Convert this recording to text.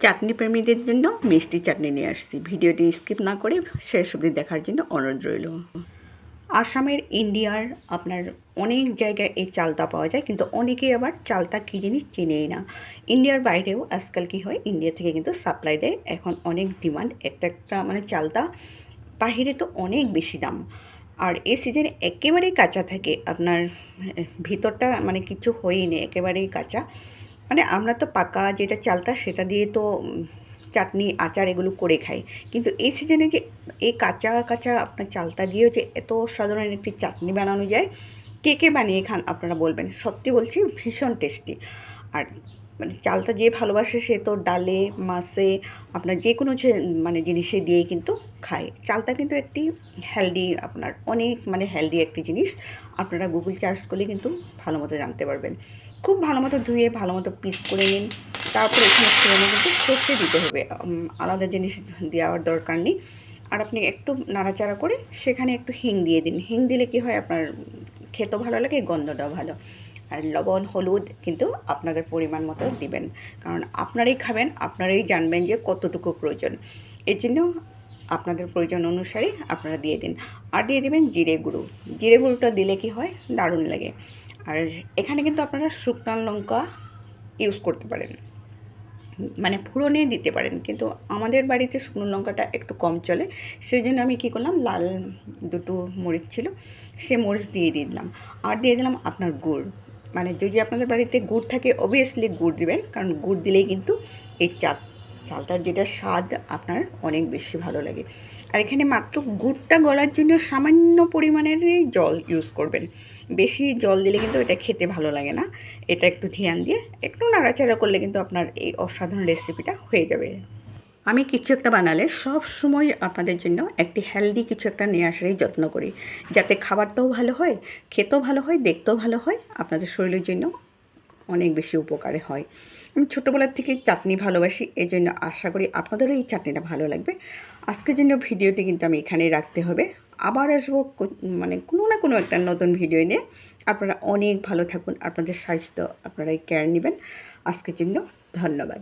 চাটনি প্রেমীদের জন্য মিষ্টি চাটনি নিয়ে আসছি। ভিডিওটি স্কিপ না করে শেষ অবধি দেখার জন্য অনুরোধ রইল। আসামের, ইন্ডিয়ার আপনার অনেক জায়গায় এই চালটা পাওয়া যায়, কিন্তু অনেকেই আবার চালটা কী জিনিস চেনেই না। ইন্ডিয়ার বাইরেও আজকাল কী হয়, ইন্ডিয়া থেকে কিন্তু সাপ্লাই দেয়। এখন অনেক ডিমান্ড, একটা একটা মানে চালটা বাহিরে তো অনেক বেশি দাম। আর এই সিজনে একেবারেই কাঁচা থাকে, আপনার ভিতরটা মানে কিছু হয়নি, একেবারেই কাঁচা। মানে আমরা তো পাকা যেটা চালটা সেটা দিয়ে তো চাটনি, আচার এগুলো করে খাই, কিন্তু এই সিজনে যে এই কাঁচা কাঁচা আপনার চালটা দিয়েও যে এত সাধারণ একটি চাটনি বানানো যায়, কে কে বানিয়ে খান আপনারা বলবেন। সত্যি বলছি, ভীষণ টেস্টি। আর মানে চালটা যে ভালোবাসে সে তো ডালে, মাছে, আপনার যে কোনো মানে জিনিসে দিয়েই কিন্তু খায়। চালটা কিন্তু একটি হেলদি, আপনার অনেক মানে হেলদি একটি জিনিস। আপনারা গুগল সার্চ করলে কিন্তু ভালো মতো জানতে পারবেন। খুব ভালো মতো ধুয়ে ভালো মতো পিস করে নিন। তারপর এখানে ফোড়নে কিন্তু সর্ষে দিতে হবে, আলাদা জিনিস দেওয়ার দরকার নেই। আর আপনি একটু নাড়াচাড়া করে সেখানে একটু হিং দিয়ে দিন। হিং দিলে কি হয়, আপনার খেতেও ভালো লাগে, গন্ধটাও ভালো। আর লবণ, হলুদ কিন্তু আপনাদের পরিমাণ মতো দিবেন, কারণ আপনারাই খাবেন, আপনারাই জানবেন যে কতটুকু প্রয়োজন। এর জন্য আপনাদের প্রয়োজন অনুসারে আপনারা দিয়ে দিন। আর দিয়ে দেবেন জিরে গুঁড়ো। জিরে গুঁড়োটা দিলে কি হয়, দারুণ লাগে। আর এখানে কিন্তু আপনারা শুকনো লঙ্কা ইউজ করতে পারেন, মানে ফোড়নে দিতে পারেন, কিন্তু আমাদের বাড়িতে শুকনো লঙ্কাটা একটু কম চলে। সেই জন্য আমি কী করলাম, লাল দুটো মরিচ ছিল, সে মরিচ দিয়ে দিলাম। আর দিয়ে দিলাম আপনার গুড়। মানে যদি আপনাদের বাড়িতে গুড় থাকে অবভিয়াসলি গুড় দিবেন, কারণ গুড় দিলেই কিন্তু এই চালটার যেটা স্বাদ আপনার অনেক বেশি ভালো লাগে। আর এখানে মাত্র গুড়টা গলার জন্য সামান্য পরিমাণেরই জল ইউজ করবেন। বেশি জল দিলে কিন্তু এটা খেতে ভালো লাগে না। এটা একটু ধ্যান দিয়ে একটু নাড়াচাড়া করলে কিন্তু আপনার এই অসাধারণ রেসিপিটা হয়ে যাবে। আমি কিছু একটা বানালে সব সময় আপনাদের জন্য একটি হেলদি কিছু একটা নিয়ে আসারই যত্ন করি, যাতে খাবারটাও ভালো হয়, খেতেও ভালো হয়, দেখতেও ভালো হয়, আপনাদের শরীরের জন্য অনেক বেশি উপকারে হয়। আমি ছোটোবেলার থেকে চাটনি ভালোবাসি, এই জন্য আশা করি আপনাদেরও এই চাটনিটা ভালো লাগবে। আজকের জন্য ভিডিওটি কিন্তু আমি এখানেই রাখতে হবে। আবার আসবো মানে কোনো না কোনো একটা নতুন ভিডিও নিয়ে। আপনারা অনেক ভালো থাকুন, আপনাদের স্বাস্থ্য আপনারাই কেয়ার নেবেন। আজকের জন্য ধন্যবাদ।